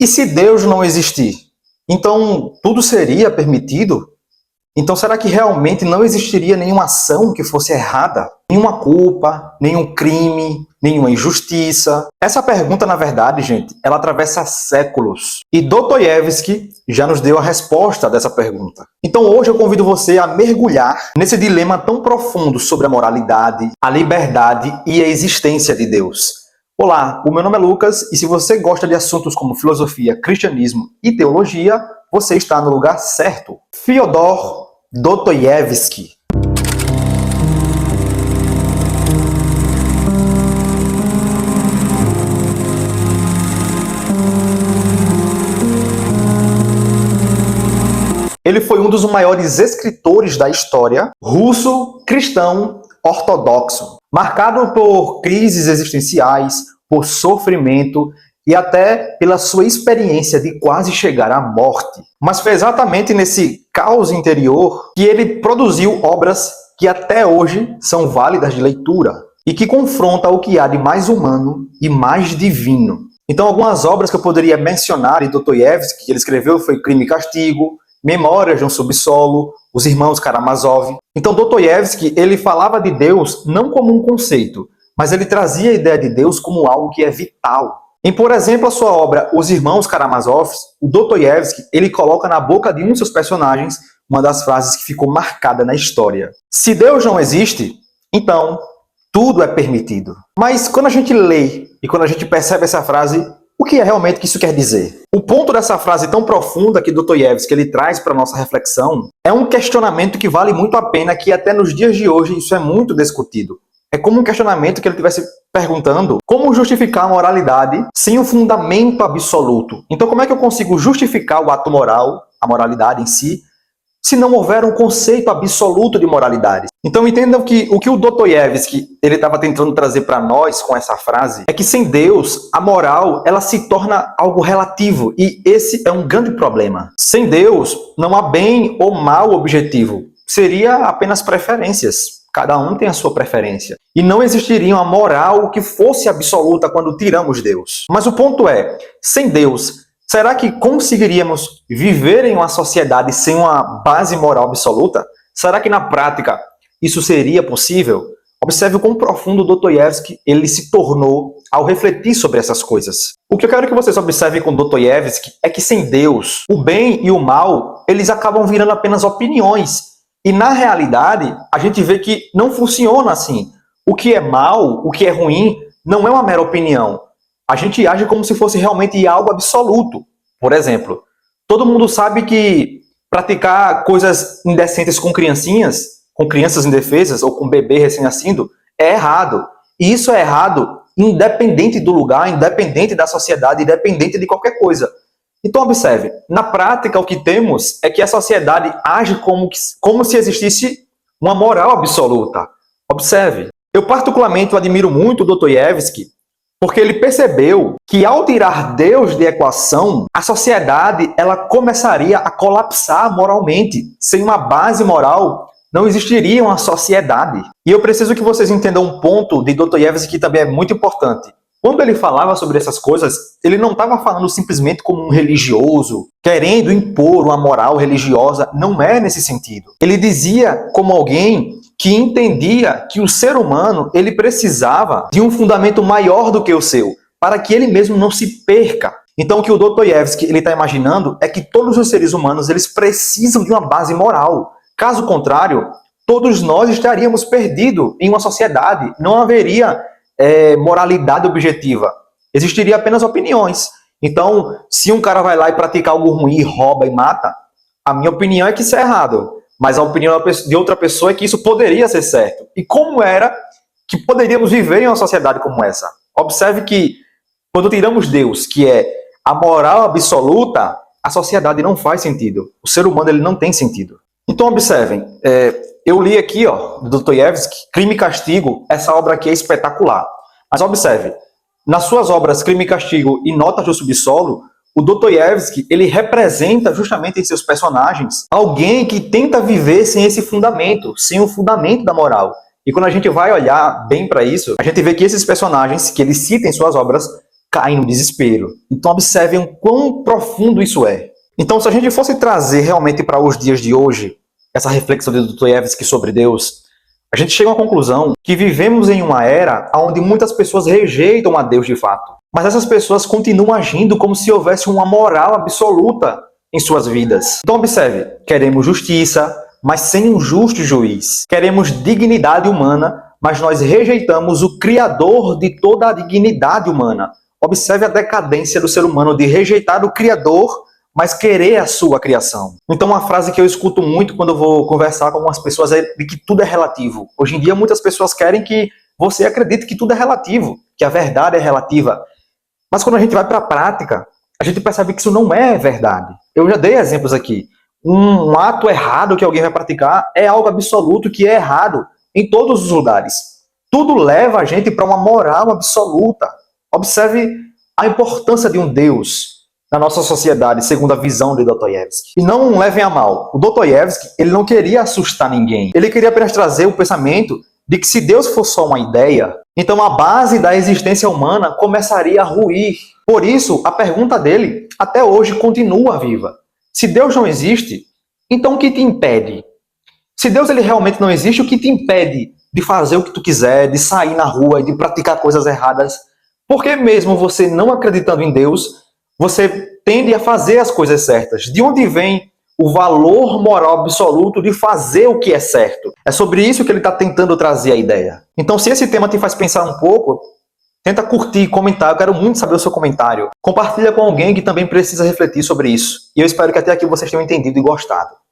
E se Deus não existir? Então, tudo seria permitido? Então, será que realmente não existiria nenhuma ação que fosse errada? Nenhuma culpa, nenhum crime, nenhuma injustiça? Essa pergunta, na verdade, gente, ela atravessa séculos. E Dostoiévski já nos deu a resposta dessa pergunta. Então, hoje eu convido você a mergulhar nesse dilema tão profundo sobre a moralidade, a liberdade e a existência de Deus. Olá, o meu nome é Lucas e se você gosta de assuntos como filosofia, cristianismo e teologia, você está no lugar certo. Fyodor Dostoiévski. Ele foi um dos maiores escritores da história russo cristão ortodoxo, marcado por crises existenciais, por sofrimento e até pela sua experiência de quase chegar à morte. Mas foi exatamente nesse caos interior que ele produziu obras que até hoje são válidas de leitura e que confrontam o que há de mais humano e mais divino. Então, algumas obras que eu poderia mencionar de Dostoiévski, que ele escreveu, foi Crime e Castigo, Memórias de um Subsolo, Os Irmãos Karamazov. Então, Dostoiévski, ele falava de Deus não como um conceito, mas ele trazia a ideia de Deus como algo que é vital. Em, por exemplo, a sua obra Os Irmãos Karamazov, o Dostoiévski, ele coloca na boca de um de seus personagens uma das frases que ficou marcada na história. Se Deus não existe, então tudo é permitido. Mas quando a gente lê e quando a gente percebe essa frase, o que é realmente que isso quer dizer? O ponto dessa frase tão profunda que Dostoiévski ele traz para a nossa reflexão é um questionamento que vale muito a pena, que até nos dias de hoje isso é muito discutido. É como um questionamento que ele estivesse perguntando como justificar a moralidade sem um fundamento absoluto. Então, como é que eu consigo justificar o ato moral, a moralidade em si, se não houver um conceito absoluto de moralidade? Então, entendam que o Dostoiévski ele estava tentando trazer para nós com essa frase é que sem Deus, a moral ela se torna algo relativo e esse é um grande problema. Sem Deus, não há bem ou mal objetivo. Seria apenas preferências. Cada um tem a sua preferência. E não existiria uma moral que fosse absoluta quando tiramos Deus. Mas o ponto é, sem Deus, será que conseguiríamos viver em uma sociedade sem uma base moral absoluta? Será que na prática isso seria possível? Observe o quão profundo Dostoiévski ele se tornou ao refletir sobre essas coisas. O que eu quero que vocês observem com Dostoiévski é que sem Deus, o bem e o mal, eles acabam virando apenas opiniões. E na realidade, a gente vê que não funciona assim. O que é mal, o que é ruim, não é uma mera opinião. A gente age como se fosse realmente algo absoluto. Por exemplo, todo mundo sabe que praticar coisas indecentes com crianças indefesas ou com bebê recém-nascido, é errado. E isso é errado independente do lugar, independente da sociedade, independente de qualquer coisa. Então, observe, na prática o que temos é que a sociedade age como se existisse uma moral absoluta. Observe, eu particularmente admiro muito o Dostoiévski porque ele percebeu que ao tirar Deus de equação, a sociedade ela começaria a colapsar moralmente. Sem uma base moral, não existiria uma sociedade. E eu preciso que vocês entendam um ponto de Dostoiévski que também é muito importante. Quando ele falava sobre essas coisas, ele não estava falando simplesmente como um religioso, querendo impor uma moral religiosa, não é nesse sentido. Ele dizia como alguém que entendia que o ser humano ele precisava de um fundamento maior do que o seu, para que ele mesmo não se perca. Então o que o Dostoiévski está imaginando é que todos os seres humanos eles precisam de uma base moral. Caso contrário, todos nós estaríamos perdidos em uma sociedade, não haveria moralidade objetiva. Existiria apenas opiniões. Então, se um cara vai lá e pratica algo ruim, rouba e mata, a minha opinião é que isso é errado. Mas a opinião de outra pessoa é que isso poderia ser certo. E como era que poderíamos viver em uma sociedade como essa? Observe que quando tiramos Deus, que é a moral absoluta, a sociedade não faz sentido. O ser humano ele não tem sentido. Então, observem, eu li aqui, do Dostoiévski, Crime e Castigo, essa obra aqui é espetacular. Mas observe, nas suas obras Crime e Castigo e Notas do Subsolo, o Dostoiévski, ele representa justamente em seus personagens alguém que tenta viver sem esse fundamento, sem o fundamento da moral. E quando a gente vai olhar bem para isso, a gente vê que esses personagens que ele cita em suas obras caem no desespero. Então observem o quão profundo isso é. Então, se a gente fosse trazer realmente para os dias de hoje essa reflexão de Dostoiévski sobre Deus, a gente chega à conclusão que vivemos em uma era onde muitas pessoas rejeitam a Deus de fato. Mas essas pessoas continuam agindo como se houvesse uma moral absoluta em suas vidas. Então observe, queremos justiça, mas sem um justo juiz. Queremos dignidade humana, mas nós rejeitamos o Criador de toda a dignidade humana. Observe a decadência do ser humano de rejeitar o Criador, mas querer a sua criação. Então uma frase que eu escuto muito quando eu vou conversar com algumas pessoas é de que tudo é relativo. Hoje em dia muitas pessoas querem que você acredite que tudo é relativo, que a verdade é relativa. Mas quando a gente vai para a prática, a gente percebe que isso não é verdade. Eu já dei exemplos aqui. Um ato errado que alguém vai praticar é algo absoluto que é errado em todos os lugares. Tudo leva a gente para uma moral absoluta. Observe a importância de um Deus na nossa sociedade, segundo a visão de Dostoiévski. E não levem a mal. O Dostoiévski, ele não queria assustar ninguém. Ele queria apenas trazer o pensamento de que se Deus fosse só uma ideia, então a base da existência humana começaria a ruir. Por isso, a pergunta dele até hoje continua viva. Se Deus não existe, então o que te impede? Se Deus ele realmente não existe, o que te impede de fazer o que tu quiser, de sair na rua e de praticar coisas erradas? Porque mesmo você não acreditando em Deus, você tende a fazer as coisas certas. De onde vem o valor moral absoluto de fazer o que é certo? É sobre isso que ele está tentando trazer a ideia. Então, se esse tema te faz pensar um pouco, tenta curtir, comentar. Eu quero muito saber o seu comentário. Compartilha com alguém que também precisa refletir sobre isso. E eu espero que até aqui vocês tenham entendido e gostado.